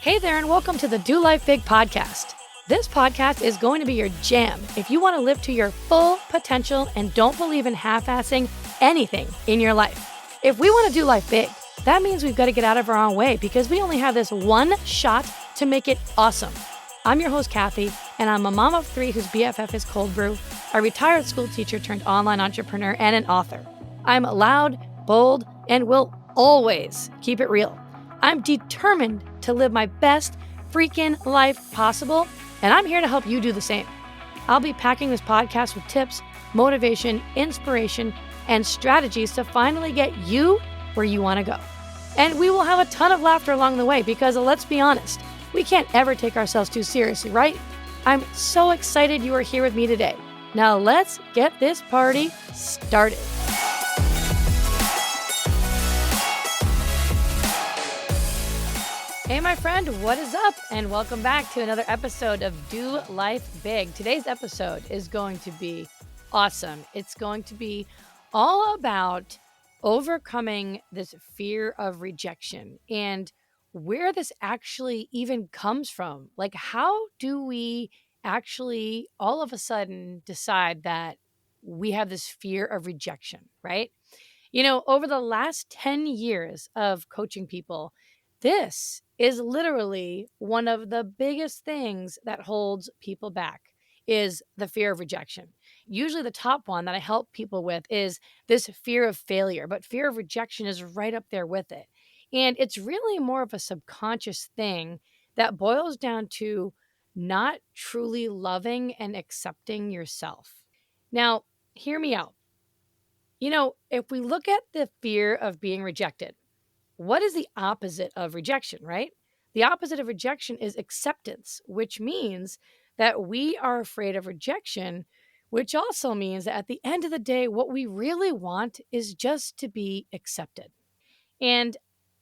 Hey there, and welcome to the Do Life Big podcast. This podcast is going to be your jam if you want to live to your full potential and don't believe in half-assing anything in your life. If we want to do life big, that means we've got to get out of our own way because we only have this one shot to make it awesome. I'm your host, Kathy, and I'm a mom of three whose BFF is cold brew, a retired school teacher turned online entrepreneur, and an author. I'm loud, bold, and will always keep it real. I'm determined to live my best freaking life possible, and I'm here to help you do the same. I'll be packing this podcast with tips, motivation, inspiration, and strategies to finally get you where you want to go. And we will have a ton of laughter along the way because, let's be honest, we can't ever take ourselves too seriously, right? I'm so excited you are here with me today. Now let's get this party started. Hey, my friend, what is up? And welcome back to another episode of Do Life Big. Today's episode is going to be awesome. It's going to be all about overcoming this fear of rejection and where this actually even comes from. Like, how do we actually all of a sudden decide that we have this fear of rejection, right? You know, over the last 10 years of coaching people, this is literally one of the biggest things that holds people back is the fear of rejection. Usually the top one that I help people with is this fear of failure, but fear of rejection is right up there with it. And it's really more of a subconscious thing that boils down to not truly loving and accepting yourself. Now, hear me out. You know, if we look at the fear of being rejected, what is the opposite of rejection, right? The opposite of rejection is acceptance, which means that we are afraid of rejection, which also means that at the end of the day, what we really want is just to be accepted. And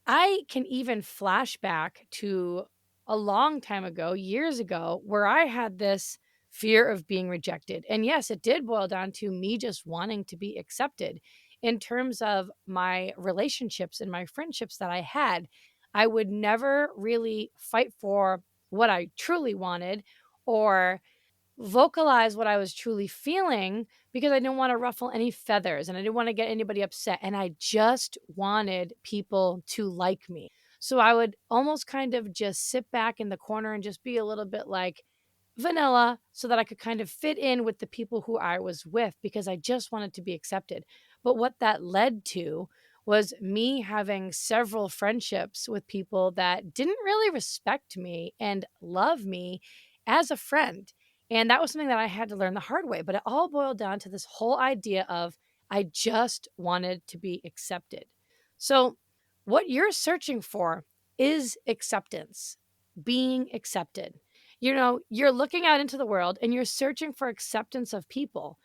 I can even flash back to a long time ago, years ago, where I had this fear of being rejected. And yes, it did boil down to me just wanting to be accepted. In terms of my relationships and my friendships that I had, I would never really fight for what I truly wanted or vocalize what I was truly feeling because I didn't want to ruffle any feathers and I didn't want to get anybody upset. And I just wanted people to like me. So I would almost kind of just sit back in the corner and just be a little bit like vanilla so that I could kind of fit in with the people who I was with because I just wanted to be accepted. But what that led to was me having several friendships with people that didn't really respect me and love me as a friend. And that was something that I had to learn the hard way. But it all boiled down to this whole idea of I just wanted to be accepted. So what you're searching for is acceptance, being accepted. You know, you're looking out into the world and you're searching for acceptance of people.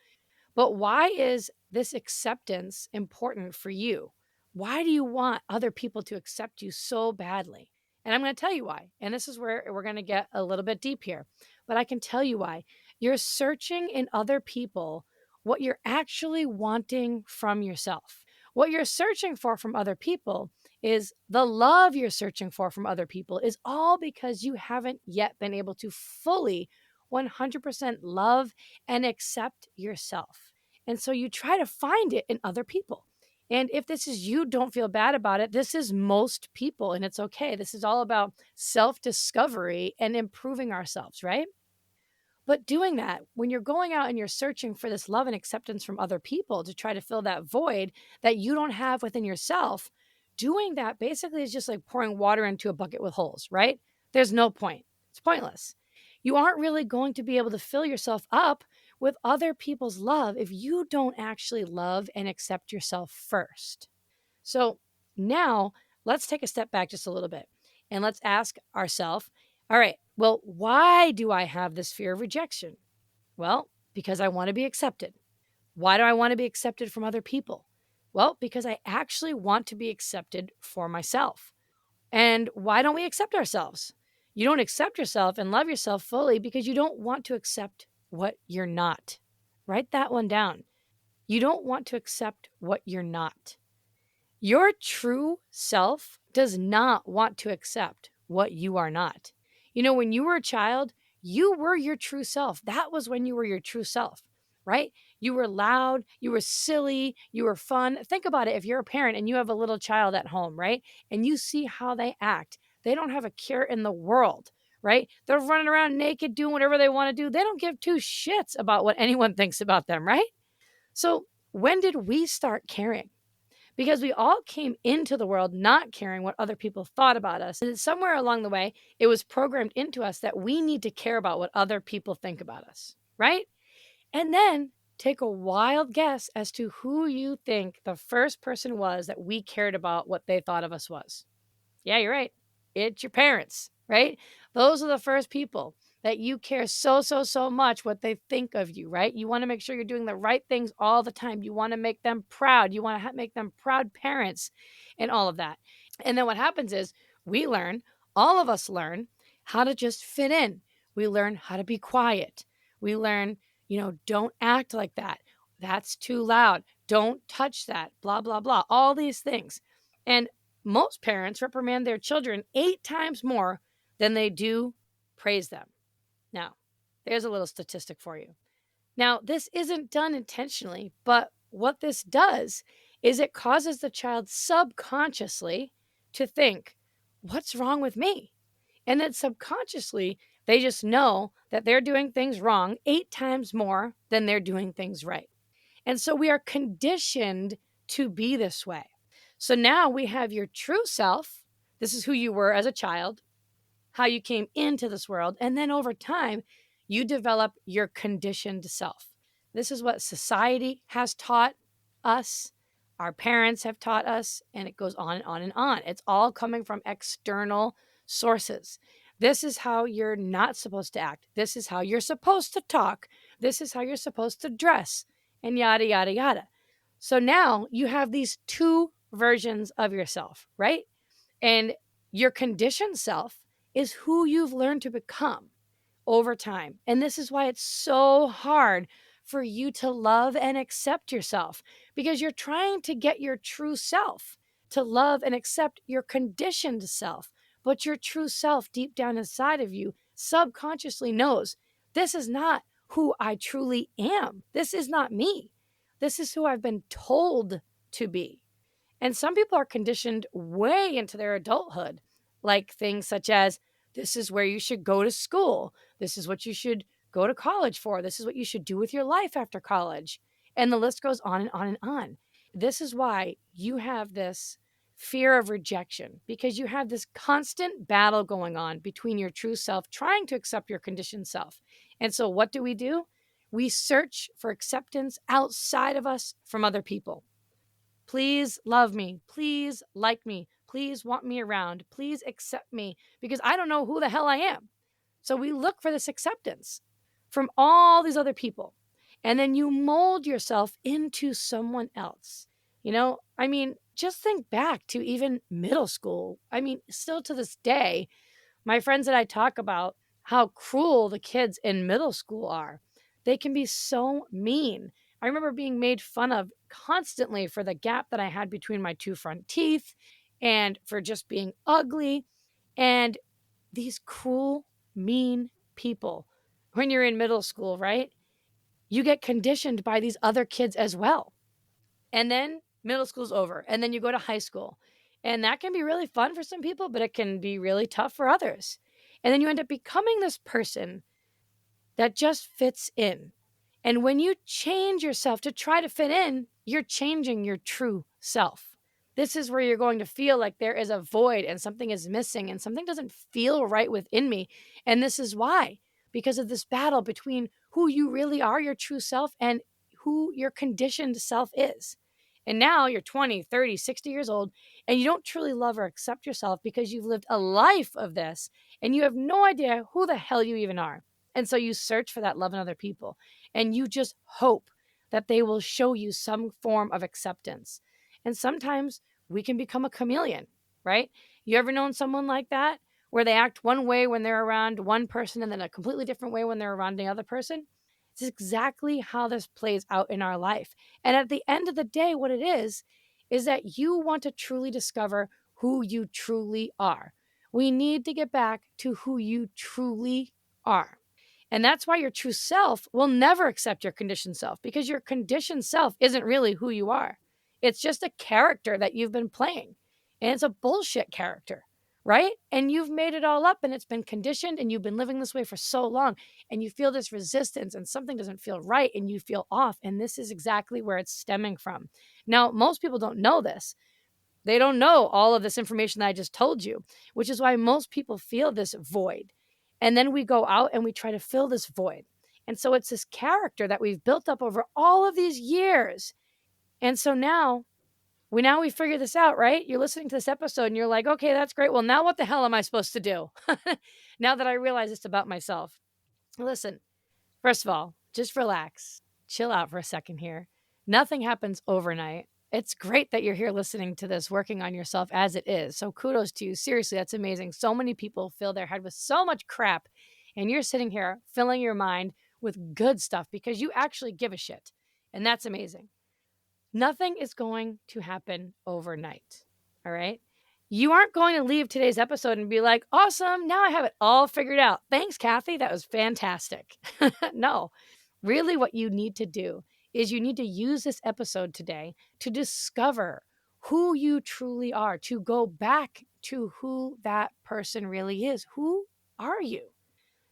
But why is this acceptance important for you? Why do you want other people to accept you so badly? And I'm going to tell you why. And this is where we're going to get a little bit deep here. But I can tell you why. You're searching in other people what you're actually wanting from yourself. What you're searching for from other people is the love you're searching for from other people is all because you haven't yet been able to fully 100% love and accept yourself. And so you try to find it in other people. And if this is you, don't feel bad about it. This is most people, and it's okay. This is all about self-discovery and improving ourselves, right? But doing that, when you're going out and you're searching for this love and acceptance from other people to try to fill that void that you don't have within yourself, doing that basically is just like pouring water into a bucket with holes, right? There's no point. It's pointless. You aren't really going to be able to fill yourself up with other people's love if you don't actually love and accept yourself first. So now let's take a step back just a little bit and let's ask ourselves, all right, well, why do I have this fear of rejection? Well, because I want to be accepted. Why do I want to be accepted from other people? Well, because I actually want to be accepted for myself. And why don't we accept ourselves? You don't accept yourself and love yourself fully because you don't want to accept what you're not. Write that one down. You don't want to accept what you're not. Your true self does not want to accept what you are not. You know, when you were a child, you were your true self. That was when you were your true self, right? You were loud, you were silly, you were fun. Think about it. If you're a parent and you have a little child at home, right? And you see how they act, they don't have a care in the world, right? They're running around naked, doing whatever they want to do. They don't give two shits about what anyone thinks about them, right? So, when did we start caring? Because we all came into the world not caring what other people thought about us. And somewhere along the way, it was programmed into us that we need to care about what other people think about us, right? And then take a wild guess as to who you think the first person was that we cared about what they thought of us was. Yeah, you're right. It's your parents, right? Those are the first people that you care so much what they think of you, right? You want to make sure you're doing the right things all the time. You want to make them proud. You want to make them proud parents and all of that. And then what happens is we learn, all of us learn how to just fit in. We learn how to be quiet. We learn, don't act like that. That's too loud. Don't touch that. Blah, blah, blah. All these things. And most parents reprimand their children 8 times more than they do praise them. Now, there's a little statistic for you. Now, this isn't done intentionally, but what this does is it causes the child subconsciously to think, what's wrong with me? And then subconsciously, they just know that they're doing things wrong 8 times more than they're doing things right. And so we are conditioned to be this way. So now we have your true self. This is who you were as a child, how you came into this world. And then over time, you develop your conditioned self. This is what society has taught us, our parents have taught us, and it goes on and on and on. It's all coming from external sources. This is how you're not supposed to act. This is how you're supposed to talk. This is how you're supposed to dress, and yada, yada, yada. So now you have these two versions of yourself, right? And your conditioned self is who you've learned to become over time. And this is why it's so hard for you to love and accept yourself, because you're trying to get your true self to love and accept your conditioned self. But your true self, deep down inside of you, subconsciously knows this is not who I truly am. This is not me. This is who I've been told to be. And some people are conditioned way into their adulthood, like things such as, this is where you should go to school. This is what you should go to college for. This is what you should do with your life after college. And the list goes on and on and on. This is why you have this fear of rejection, because you have this constant battle going on between your true self trying to accept your conditioned self. And so what do? We search for acceptance outside of us from other people. Please love me. Please like me. Please want me around. Please accept me, because I don't know who the hell I am. So we look for this acceptance from all these other people. And then you mold yourself into someone else. Just think back to even middle school. Still to this day, my friends and I talk about how cruel the kids in middle school are. They can be so mean. I remember being made fun of constantly for the gap that I had between my 2 front teeth and for just being ugly. And these cruel, mean people, when you're in middle school, right? You get conditioned by these other kids as well. And then middle school's over, and then you go to high school. And that can be really fun for some people, but it can be really tough for others. And then you end up becoming this person that just fits in. And when you change yourself to try to fit in, you're changing your true self. This is where you're going to feel like there is a void and something is missing and something doesn't feel right within me. And this is why, because of this battle between who you really are, your true self, and who your conditioned self is. And now you're 20, 30, 60 years old, and you don't truly love or accept yourself because you've lived a life of this and you have no idea who the hell you even are. And so you search for that love in other people, and you just hope that they will show you some form of acceptance. And sometimes we can become a chameleon, right? You ever known someone like that, where they act one way when they're around one person and then a completely different way when they're around the other person? It's exactly how this plays out in our life. And at the end of the day, what it is that you want to truly discover who you truly are. We need to get back to who you truly are. And that's why your true self will never accept your conditioned self, because your conditioned self isn't really who you are. It's just a character that you've been playing. And it's a bullshit character, right? And you've made it all up and it's been conditioned and you've been living this way for so long and you feel this resistance and something doesn't feel right and you feel off. And this is exactly where it's stemming from. Now, most people don't know this. They don't know all of this information that I just told you, which is why most people feel this void. And then we go out and we try to fill this void. And so it's this character that we've built up over all of these years. And so now we figure this out, right? You're listening to this episode and you're like, okay, that's great. Well, now what the hell am I supposed to do? Now that I realize it's about myself. Listen, first of all, just relax, chill out for a second here. Nothing happens overnight. It's great that you're here listening to this, working on yourself as it is. So kudos to you. Seriously, that's amazing. So many people fill their head with so much crap, and you're sitting here filling your mind with good stuff because you actually give a shit. And that's amazing. Nothing is going to happen overnight. All right. You aren't going to leave today's episode and be like, awesome, now I have it all figured out. Thanks, Kathy. That was fantastic. No, really, what you need to do is you need to use this episode today to discover who you truly are, to go back to who that person really is. Who are you?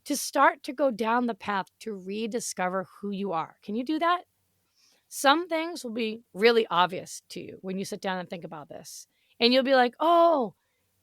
To start to go down the path to rediscover who you are. Can you do that? Some things will be really obvious to you when you sit down and think about this. And you'll be like, oh,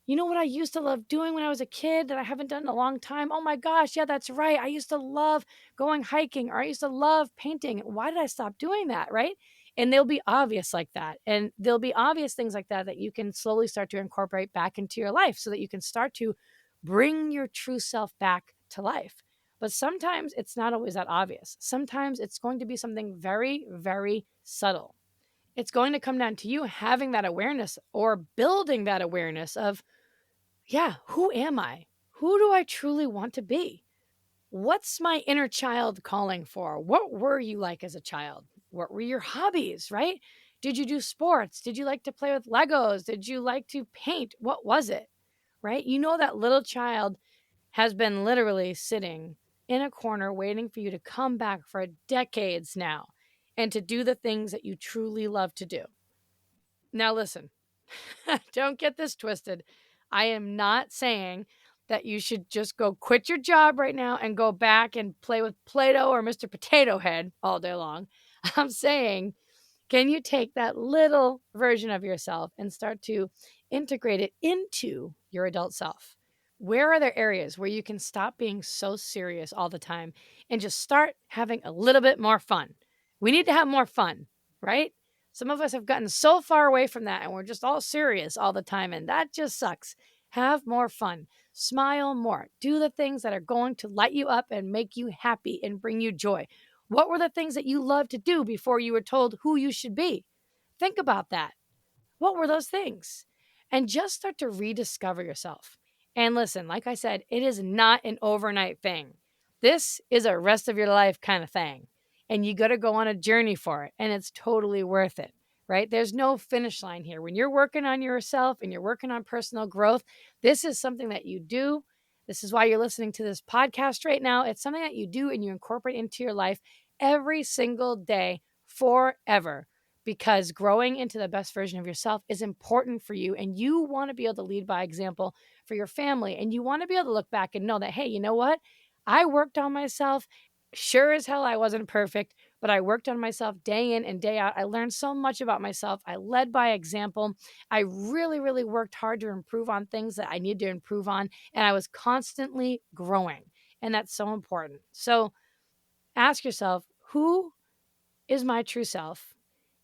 you know what I used to love doing when I was a kid that I haven't done in a long time? Oh my gosh, yeah, that's right. I used to love going hiking, or I used to love painting. Why did I stop doing that? Right. And they'll be obvious like that. And there'll be obvious things like that that you can slowly start to incorporate back into your life so that you can start to bring your true self back to life. But sometimes it's not always that obvious. Sometimes it's going to be something very, very subtle. It's going to come down to you having that awareness or building that awareness of, yeah, who am I? Who do I truly want to be? What's my inner child calling for? What were you like as a child? What were your hobbies, right? Did you do sports? Did you like to play with Legos? Did you like to paint? What was it, right? You know, that little child has been literally sitting in a corner waiting for you to come back for decades now and to do the things that you truly love to do. Now, listen, don't get this twisted. I am not saying that you should just go quit your job right now and go back and play with Play-Doh or Mr. Potato Head all day long. I'm saying, can you take that little version of yourself and start to integrate it into your adult self? Where are there areas where you can stop being so serious all the time and just start having a little bit more fun? We need to have more fun, right? Some of us have gotten so far away from that and we're just all serious all the time, and that just sucks. Have more fun. Smile more. Do the things that are going to light you up and make you happy and bring you joy. What were the things that you loved to do before you were told who you should be? Think about that. What were those things? And just start to rediscover yourself. And listen, like I said, it is not an overnight thing. This is a rest of your life kind of thing. And you got to go on a journey for it. And it's totally worth it, right? There's no finish line here. When you're working on yourself and you're working on personal growth, this is something that you do. This is why you're listening to this podcast right now. It's something that you do and you incorporate into your life every single day forever, because growing into the best version of yourself is important for you. And you want to be able to lead by example for your family. And you want to be able to look back and know that, hey, you know what? I worked on myself. Sure as hell, I wasn't perfect, but I worked on myself day in and day out. I learned so much about myself. I led by example. I really, really worked hard to improve on things that I needed to improve on. And I was constantly growing. And that's so important. So ask yourself, who is my true self?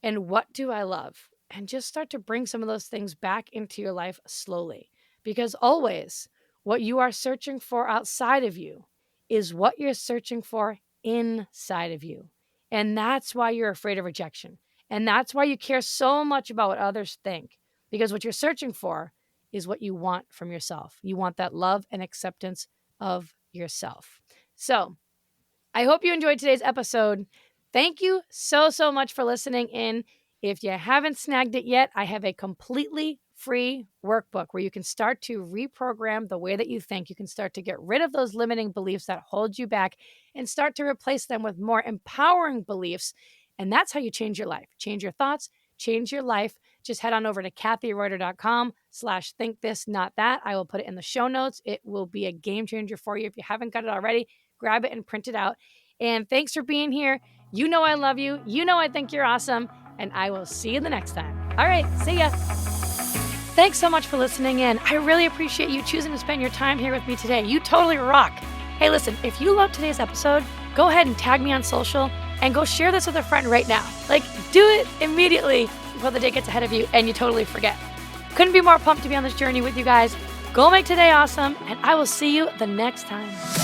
And what do I love? And just start to bring some of those things back into your life slowly. Because always what you are searching for outside of you is what you're searching for inside of you. And that's why you're afraid of rejection. And that's why you care so much about what others think. Because what you're searching for is what you want from yourself. You want that love and acceptance of yourself. So I hope you enjoyed today's episode. Thank you so, so much for listening in. If you haven't snagged it yet, I have a completely free workbook where you can start to reprogram the way that you think. You can start to get rid of those limiting beliefs that hold you back and start to replace them with more empowering beliefs. And that's how you change your life. Change your thoughts, change your life. Just head on over to kathyreuter.com/thinkthisnotthat. I will put it in the show notes. It will be a game changer for you. If you haven't got it already, grab it and print it out. And thanks for being here. You know I love you. You know I think you're awesome. And I will see you the next time. All right, see ya. Thanks so much for listening in. I really appreciate you choosing to spend your time here with me today. You totally rock. Hey, listen, if you loved today's episode, go ahead and tag me on social and go share this with a friend right now. Like, do it immediately before the day gets ahead of you and you totally forget. Couldn't be more pumped to be on this journey with you guys. Go make today awesome, and I will see you the next time.